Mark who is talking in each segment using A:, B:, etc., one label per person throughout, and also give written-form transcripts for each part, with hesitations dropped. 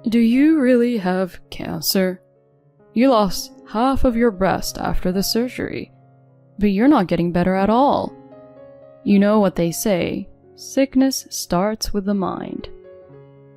A: Do you really have cancer? You lost half of your breast after the surgery, but you're not getting better at all. You know what they say, sickness starts with the mind.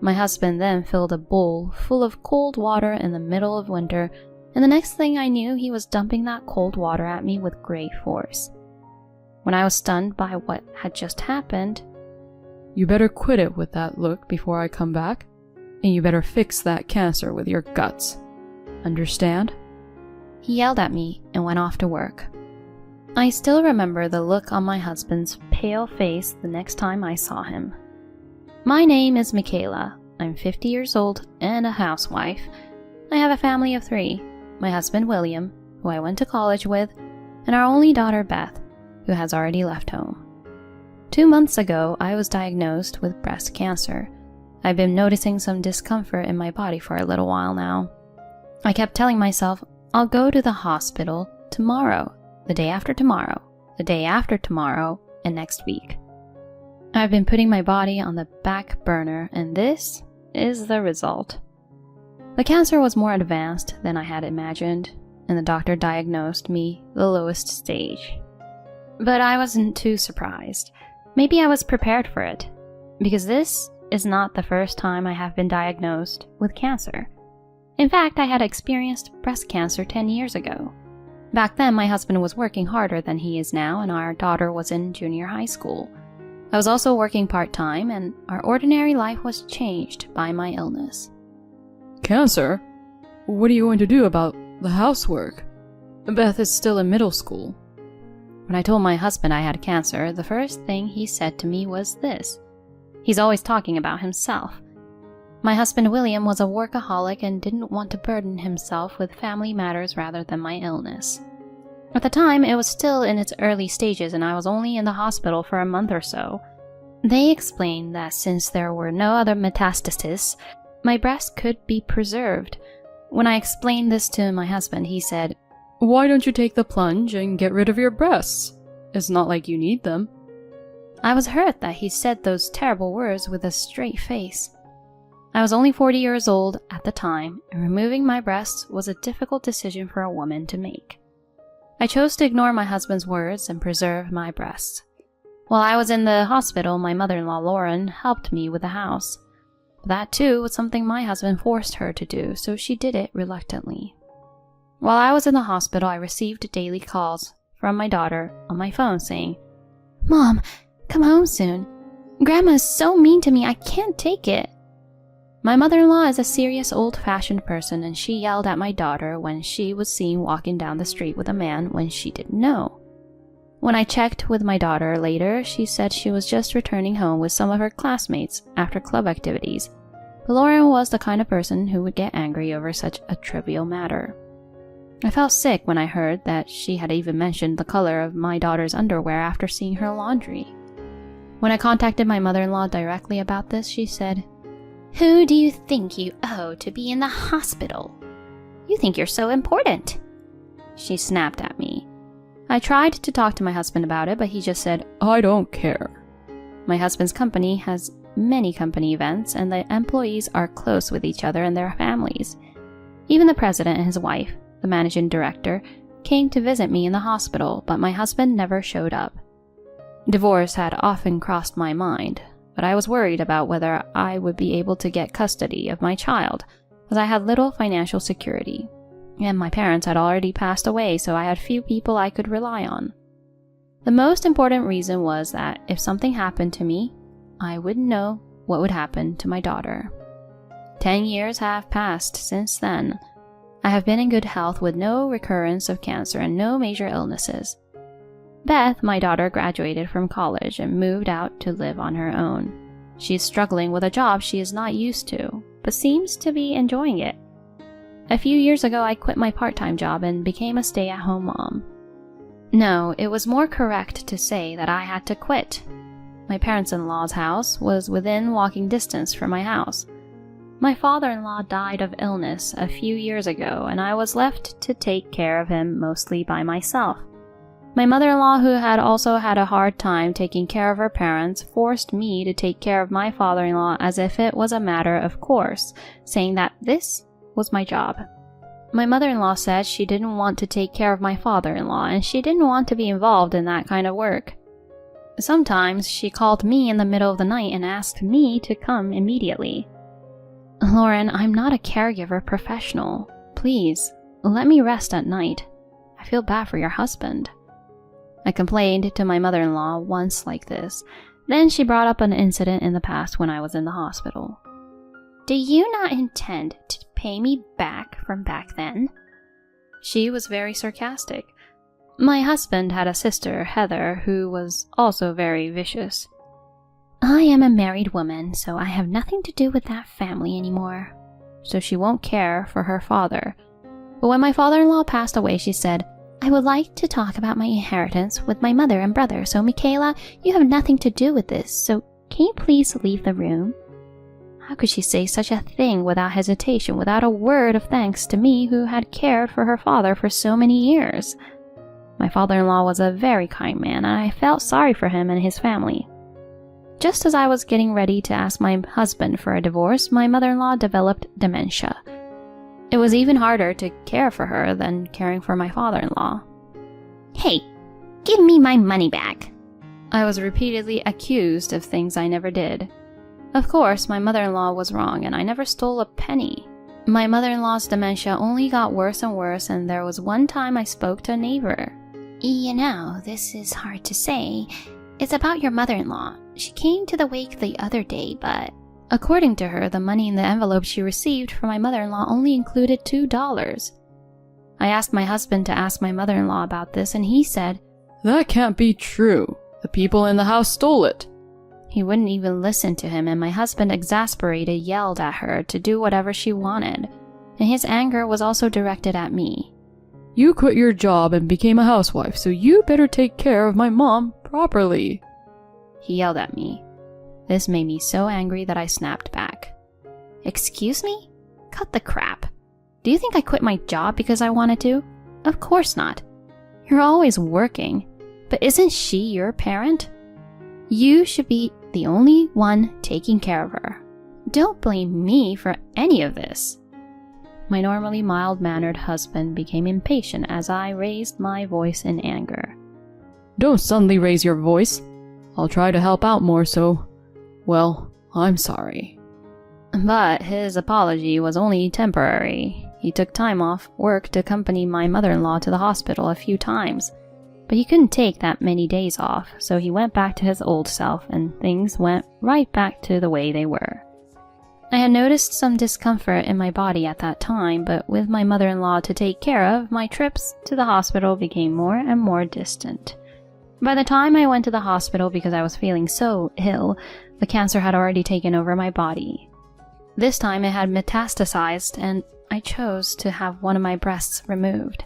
B: My husband then filled a bowl full of cold water in the middle of winter, and the next thing I knew, he was dumping that cold water at me with great force. When I was stunned by what had just happened,
A: You better quit it with that look before I come back, and you better fix that cancer with your guts. Understand?
B: he yelled at me and went off to work. I still remember the look on my husband's pale face the next time I saw him. My name is Michaela. I'm 50 years old and a housewife. I have a family of 3, my husband William, who I went to college with, and our only daughter Beth, who has already left home. 2 months ago, I was diagnosed with breast cancer. I've been noticing some discomfort in my body for a little while now. I kept telling myself, I'll go to the hospital tomorrow, the day after tomorrow, the day after tomorrow, and next week. I've been putting my body on the back burner, and this is the result. The cancer was more advanced than I had imagined, and the doctor diagnosed me the lowest stage. But I wasn't too surprised. Maybe I was prepared for it, because this is not the first time I have been diagnosed with cancer. In fact, I had experienced breast cancer 10 years ago. Back then, my husband was working harder than he is now, and our daughter was in junior high school. I was also working part-time, and our ordinary life was changed by my illness.
A: Cancer? What are you going to do about the housework? Beth is still in middle school.
B: When I told my husband I had cancer, the first thing he said to me was this. He's always talking about himself. My husband William was a workaholic and didn't want to burden himself with family matters rather than my illness. At the time, it was still in its early stages and I was only in the hospital for a month or so. They explained that since there were no other metastases, my breast could be preserved. When I explained this to my husband, he said,
A: Why don't you take the plunge and get rid of your breasts? It's not like you need them.
B: I was hurt that he said those terrible words with a straight face. I was only 40 years old at the time, and removing my breasts was a difficult decision for a woman to make. I chose to ignore my husband's words and preserve my breasts. While I was in the hospital, my mother-in-law Lauren helped me with the house. But that too was something my husband forced her to do, so she did it reluctantly. While I was in the hospital, I received daily calls from my daughter on my phone saying, Mom, come home soon. Grandma is so mean to me, I can't take it. My mother-in-law is a serious old-fashioned person, and she yelled at my daughter when she was seen walking down the street with a man when she didn't know. When I checked with my daughter later, she said she was just returning home with some of her classmates after club activities. But Lauren was the kind of person who would get angry over such a trivial matter. I felt sick when I heard that she had even mentioned the color of my daughter's underwear after seeing her laundry. When I contacted my mother-in-law directly about this, she said, Who do you think you owe to be in the hospital? You think you're so important. She snapped at me. I tried to talk to my husband about it, but he just said,
A: I don't care.
B: My husband's company has many company events, and the employees are close with each other and their families. Even the president and his wife, the managing director, came to visit me in the hospital, but my husband never showed up. Divorce had often crossed my mind, but I was worried about whether I would be able to get custody of my child, as I had little financial security, and my parents had already passed away, so I had few people I could rely on. The most important reason was that if something happened to me, I wouldn't know what would happen to my daughter. 10 years have passed since then. I have been in good health with no recurrence of cancer and no major illnesses. Beth, my daughter, graduated from college and moved out to live on her own. She is struggling with a job she is not used to, but seems to be enjoying it. A few years ago, I quit my part-time job and became a stay-at-home mom. No, it was more correct to say that I had to quit. My parents-in-law's house was within walking distance from my house. My father-in-law died of illness a few years ago, and I was left to take care of him mostly by myself. My mother-in-law, who had also had a hard time taking care of her parents, forced me to take care of my father-in-law as if it was a matter of course, saying that this was my job. My mother-in-law said she didn't want to take care of my father-in-law and she didn't want to be involved in that kind of work. Sometimes she called me in the middle of the night and asked me to come immediately. Lauren, I'm not a caregiver professional. Please, let me rest at night. I feel bad for your husband. I complained to my mother-in-law once like this. Then she brought up an incident in the past when I was in the hospital. Do you not intend to pay me back from back then? She was very sarcastic. My husband had a sister, Heather, who was also very vicious. I am a married woman, so I have nothing to do with that family anymore. So she won't care for her father. But when my father-in-law passed away, she said, I would like to talk about my inheritance with my mother and brother, so Michaela, you have nothing to do with this, so can you please leave the room? How could she say such a thing without hesitation, without a word of thanks to me who had cared for her father for so many years? My father-in-law was a very kind man, and I felt sorry for him and his family. Just as I was getting ready to ask my husband for a divorce, my mother-in-law developed dementia. It was even harder to care for her than caring for my father-in-law. Hey, give me my money back. I was repeatedly accused of things I never did. Of course, my mother-in-law was wrong and I never stole a penny. My mother-in-law's dementia only got worse and worse, and there was one time I spoke to a neighbor. You know, this is hard to say. It's about your mother-in-law. She came to the wake the other day, but... According to her, the money in the envelope she received from my mother-in-law only included $2. I asked my husband to ask my mother-in-law about this, and he said,
A: That can't be true. The people in the house stole it.
B: He wouldn't even listen to him, and my husband, exasperated, yelled at her to do whatever she wanted, and his anger was also directed at me.
A: You quit your job and became a housewife, so you better take care of my mom properly.
B: He yelled at me. This made me so angry that I snapped back. Excuse me? Cut the crap. Do you think I quit my job because I wanted to? Of course not. You're always working. But isn't she your parent? You should be the only one taking care of her. Don't blame me for any of this. My normally mild-mannered husband became impatient as I raised my voice in anger.
A: Don't suddenly raise your voice. I'll try to help out more, so... Well, I'm sorry.
B: But his apology was only temporary. He took time off work to accompany my mother-in-law to the hospital a few times. But he couldn't take that many days off, so he went back to his old self and things went right back to the way they were. I had noticed some discomfort in my body at that time, but with my mother-in-law to take care of, my trips to the hospital became more and more distant. By the time I went to the hospital because I was feeling so ill, the cancer had already taken over my body. This time it had metastasized, and I chose to have one of my breasts removed.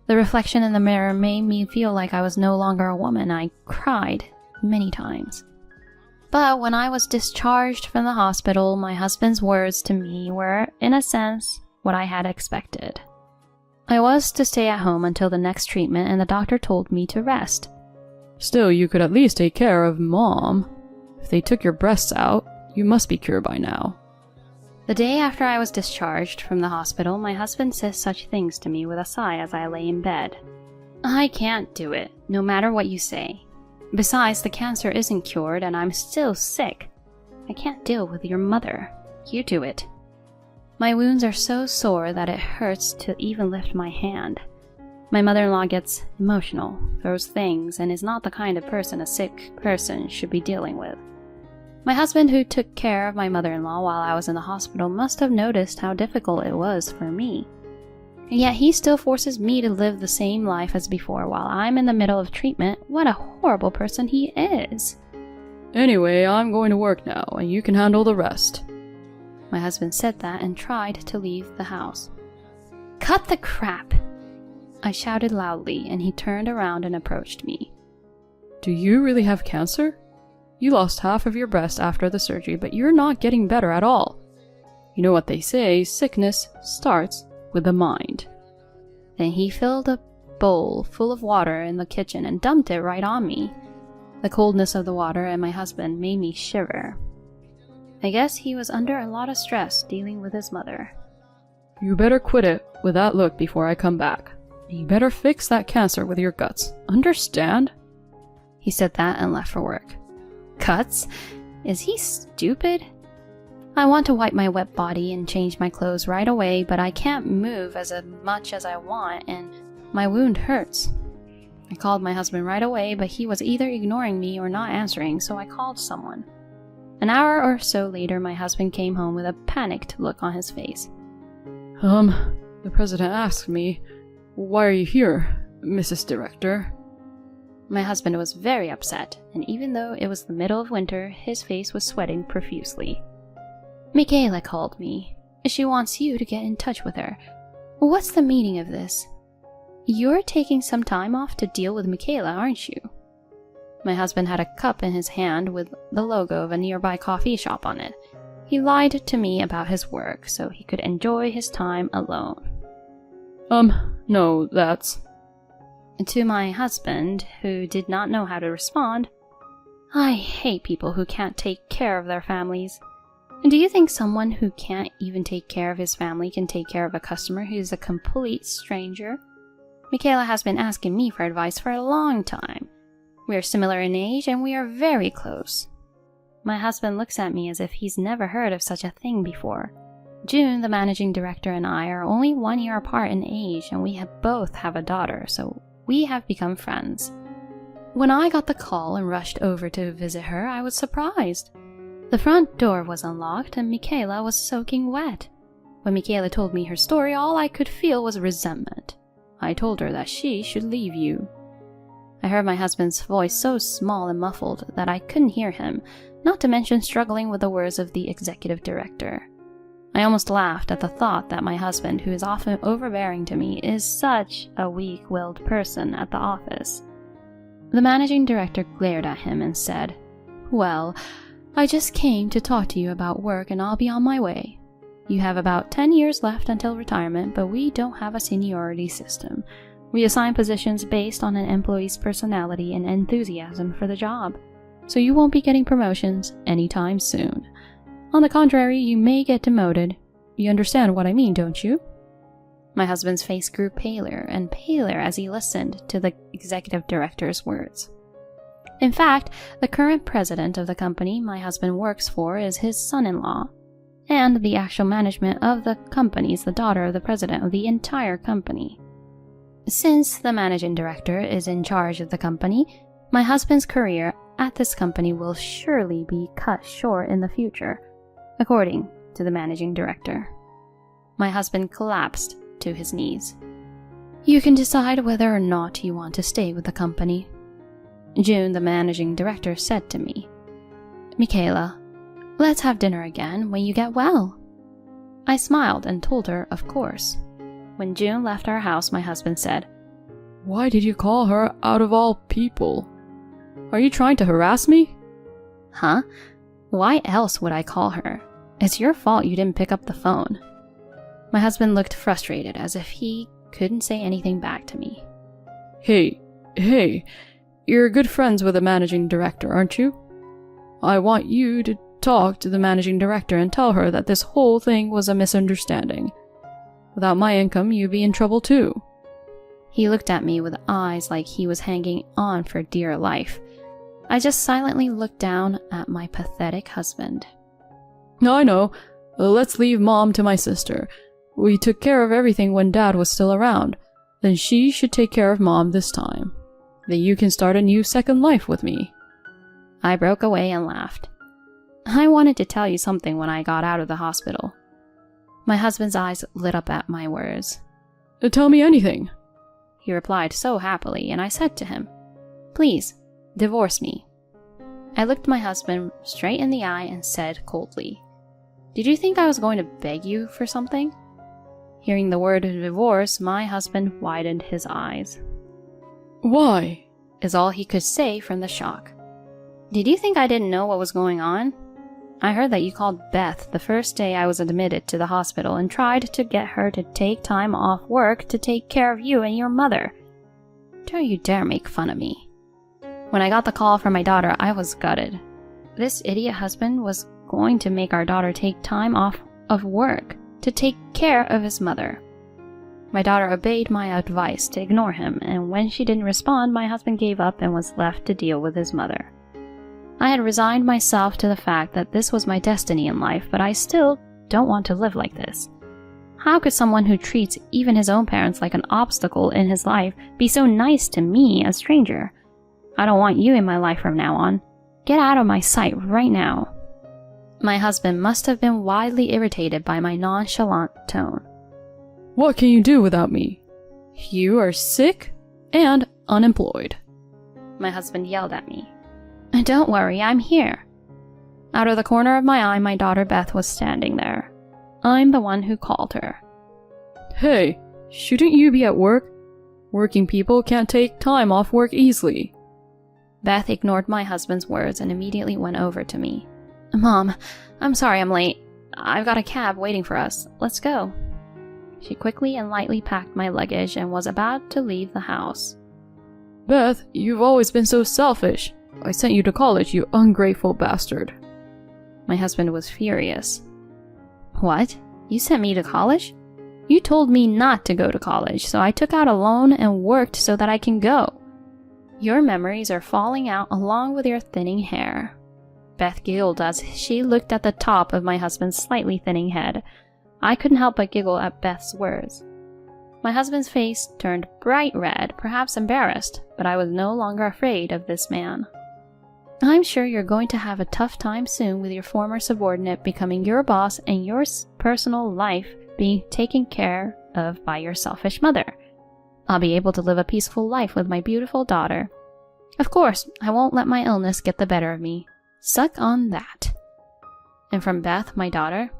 B: The reflection in the mirror made me feel like I was no longer a woman. I cried many times. But when I was discharged from the hospital, my husband's words to me were, in a sense, what I had expected. I was to stay at home until the next treatment, and the doctor told me to rest.
A: Still, you could at least take care of Mom. If they took your breasts out, you must be cured by now.
B: The day after I was discharged from the hospital, my husband says such things to me with a sigh as I lay in bed. I can't do it, no matter what you say. Besides, the cancer isn't cured and I'm still sick. I can't deal with your mother. You do it. My wounds are so sore that it hurts to even lift my hand. My mother-in-law gets emotional, throws things, and is not the kind of person a sick person should be dealing with. My husband, who took care of my mother-in-law while I was in the hospital, must have noticed how difficult it was for me. And yet he still forces me to live the same life as before while I'm in the middle of treatment. What a horrible person he is.
A: Anyway, I'm going to work now, and you can handle the rest.
B: My husband said that and tried to leave the house. Cut the crap! I shouted loudly, and he turned around and approached me.
A: Do you really have cancer? You lost half of your breast after the surgery, but you're not getting better at all. You know what they say, sickness starts with the mind. Then he filled a
B: bowl full of water in the kitchen and dumped it right on me. The coldness of the water and my husband made me shiver. I guess he was under a lot of stress dealing with his mother.
A: You better quit it with that look before I come back. You better fix that cancer with your guts. Understand?
B: He said that and left for work. Guts? Is he stupid? I want to wipe my wet body and change my clothes right away, but I can't move as much as I want, and my wound hurts. I called my husband right away, but he was either ignoring me or not answering, so I called someone. An hour or so later, my husband came home with a panicked look on his face.
A: The president asked me, why are you here, Mrs. Director?
B: My husband was very upset, and even though it was the middle of winter, his face was sweating profusely. Michaela called me. She wants you to get in touch with her. What's the meaning of this? You're taking some time off to deal with Michaela, aren't you? My husband had a cup in his hand with the logo of a nearby coffee shop on it. He lied to me about his work so he could enjoy his time alone.
A: No, that's...
B: To my husband, who did not know how to respond, I hate people who can't take care of their families. Do you think someone who can't even take care of his family can take care of a customer who is a complete stranger? Michaela has been asking me for advice for a long time. We are similar in age and we are very close. My husband looks at me as if he's never heard of such a thing before. June, the managing director, and I are only 1 year apart in age, and we both have a daughter, so we have become friends. When I got the call and rushed over to visit her, I was surprised. The front door was unlocked and Michaela was soaking wet. When Michaela told me her story, all I could feel was resentment. I told her that she should leave you. I heard my husband's voice so small and muffled that I couldn't hear him, not to mention struggling with the words of the executive director. I almost laughed at the thought that my husband, who is often overbearing to me, is such a weak-willed person at the office. The managing director glared at him and said, "Well, I just came to talk to you about work and I'll be on my way. You have about 10 years left until retirement, but we don't have a seniority system. We assign positions based on an employee's personality and enthusiasm for the job, so you won't be getting promotions anytime soon. On the contrary, you may get demoted. You understand what I mean, don't you?" My husband's face grew paler and paler as he listened to the executive director's words. In fact, the current president of the company my husband works for is his son-in-law, and the actual management of the company is the daughter of the president of the entire company. Since the managing director is in charge of the company, my husband's career at this company will surely be cut short in the future, according to the managing director. My husband collapsed to his knees. "You can decide whether or not you want to stay with the company," June, the managing director, said to me. "Michaela, let's have dinner again when you get well." I smiled and told her, of course. When June left our house, my husband said,
A: "Why did you call her out of all people? Are you trying to harass me?"
B: "Huh? Why else would I call her? It's your fault you didn't pick up the phone." My husband looked frustrated, as if he couldn't say anything back to me.
A: Hey, you're good friends with the managing director, aren't you? I want you to talk to the managing director and tell her that this whole thing was a misunderstanding. Without my income, you'd be in trouble too." He
B: looked at me with eyes like he was hanging on for dear life. I just silently looked down at my pathetic husband.
A: "I know. Let's leave Mom to my sister. We took care of everything when Dad was still around. Then she should take care of Mom this time. Then you can start a new second life with me."
B: I broke away and laughed. "I wanted to tell you something when I got out of the hospital." My husband's eyes lit up at my words.
A: "Tell me anything,"
B: he replied so happily, and I said to him, "Please, divorce me." I looked my husband straight in the eye and said coldly, "Did you think I was going to beg you for something?" Hearing the word divorce, my husband widened his eyes.
A: "Why?"
B: is all he could say from the shock. "Did you think I didn't know what was going on? I heard that you called Beth the first day I was admitted to the hospital and tried to get her to take time off work to take care of you and your mother. Don't you dare make fun of me. When I got the call from my daughter, I was gutted. This idiot husband was going to make our daughter take time off of work to take care of his mother. My daughter obeyed my advice to ignore him, and when she didn't respond, my husband gave up and was left to deal with his mother. I had resigned myself to the fact that this was my destiny in life, but I still don't want to live like this. How could someone who treats even his own parents like an obstacle in his life be so nice to me, a stranger? I don't want you in my life from now on. Get out of my sight right now. My husband must have been widely irritated by my nonchalant tone.
A: What can you do without me? You are sick and unemployed.
B: My husband yelled at me. Don't worry, I'm here. Out of the corner of my eye, my daughter Beth was standing there. I'm the one who called her.
A: Hey, shouldn't you be at work? Working people can't take time off work easily.
B: Beth ignored my husband's words and immediately went over to me. Mom, I'm sorry I'm late. I've got a cab waiting for us. Let's go. She quickly and lightly packed my luggage and was about to leave the house.
A: Beth, you've always been so selfish. I sent you to college, you ungrateful bastard.
B: My husband was furious. What? You sent me to college? You told me not to go to college, so I took out a loan and worked so that I can go. Your memories are falling out along with your thinning hair. Beth giggled as she looked at the top of my husband's slightly thinning head. I couldn't help but giggle at Beth's words. My husband's face turned bright red, perhaps embarrassed, but I was no longer afraid of this man. I'm sure you're going to have a tough time soon with your former subordinate becoming your boss and your personal life being taken care of by your selfish mother. I'll be able to live a peaceful life with my beautiful daughter. Of course, I won't let my illness get the better of me. Suck on that. And from Beth, my daughter,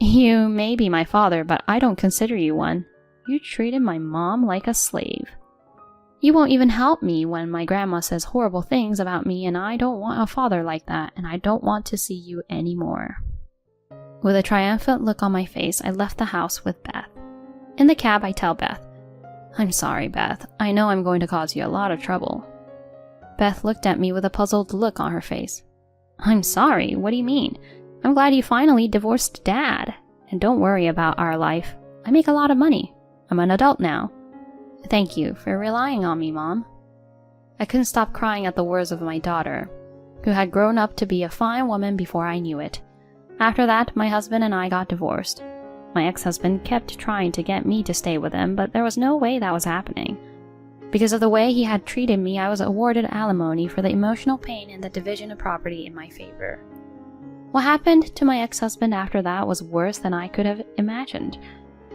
B: you may be my father, but I don't consider you one. You treated my mom like a slave. You won't even help me when my grandma says horrible things about me, and I don't want a father like that, and I don't want to see you anymore. With a triumphant look on my face, I left the house with Beth. In the cab, I tell Beth, I'm sorry, Beth. I know I'm going to cause you a lot of trouble. Beth looked at me with a puzzled look on her face. I'm sorry? What do you mean? I'm glad you finally divorced Dad. And don't worry about our life. I make a lot of money. I'm an adult now. Thank you for relying on me, Mom. I couldn't stop crying at the words of my daughter, who had grown up to be a fine woman before I knew it. After that, my husband and I got divorced. My ex-husband kept trying to get me to stay with him, but there was no way that was happening. Because of the way he had treated me, I was awarded alimony for the emotional pain and the division of property in my favor. What happened to my ex-husband after that was worse than I could have imagined.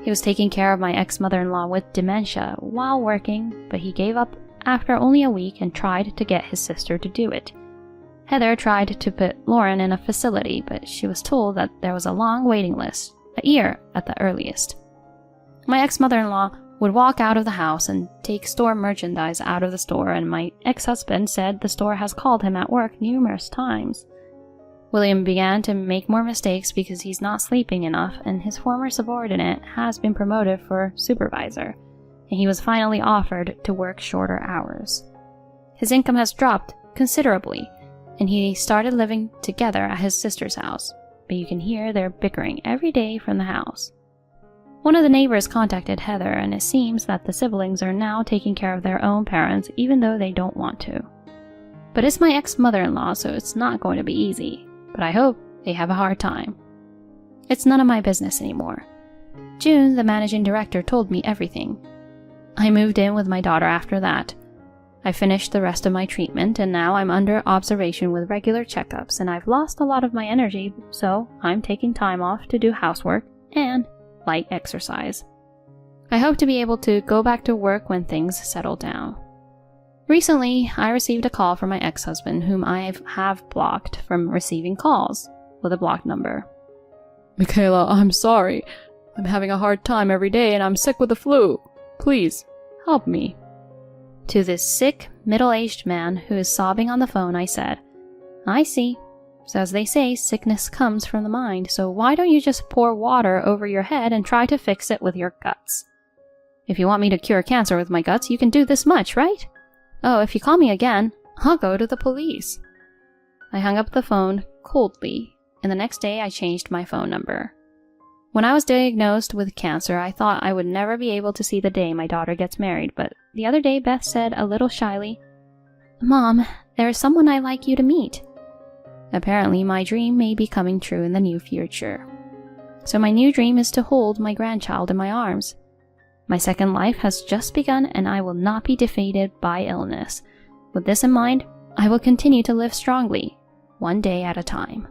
B: He was taking care of my ex-mother-in-law with dementia while working, but he gave up after only a week and tried to get his sister to do it. Heather tried to put Lauren in a facility, but she was told that there was a long waiting list, a year at the earliest. My ex-mother-in-law would walk out of the house and take store merchandise out of the store, and my ex-husband said the store has called him at work numerous times. William began to make more mistakes because he's not sleeping enough, and his former subordinate has been promoted for supervisor, and he was finally offered to work shorter hours. His income has dropped considerably, and he started living together at his sister's house, but you can hear their bickering every day from the house. One of the neighbors contacted Heather, and it seems that the siblings are now taking care of their own parents even though they don't want to. But it's my ex-mother-in-law, so it's not going to be easy, but I hope they have a hard time. It's none of my business anymore. June, the managing director, told me everything. I moved in with my daughter after that. I finished the rest of my treatment, and now I'm under observation with regular checkups, and I've lost a lot of my energy, so I'm taking time off to do housework and light exercise. I hope to be able to go back to work when things settle down. Recently, I received a call from my ex-husband, whom I have blocked from receiving calls with a blocked number.
A: Michaela, I'm sorry. I'm having a hard time every day and I'm sick with the flu. Please, help me.
B: To this sick, middle-aged man who is sobbing on the phone, I said, I see. So as they say, sickness comes from the mind, so why don't you just pour water over your head and try to fix it with your guts? If you want me to cure cancer with my guts, you can do this much, right? Oh, if you call me again, I'll go to the police. I hung up the phone coldly, and the next day I changed my phone number. When I was diagnosed with cancer, I thought I would never be able to see the day my daughter gets married, but the other day Beth said a little shyly, "Mom, there is someone I'd like you to meet." Apparently, my dream may be coming true in the near future. So my new dream is to hold my grandchild in my arms. My second life has just begun, and I will not be defeated by illness. With this in mind, I will continue to live strongly, one day at a time.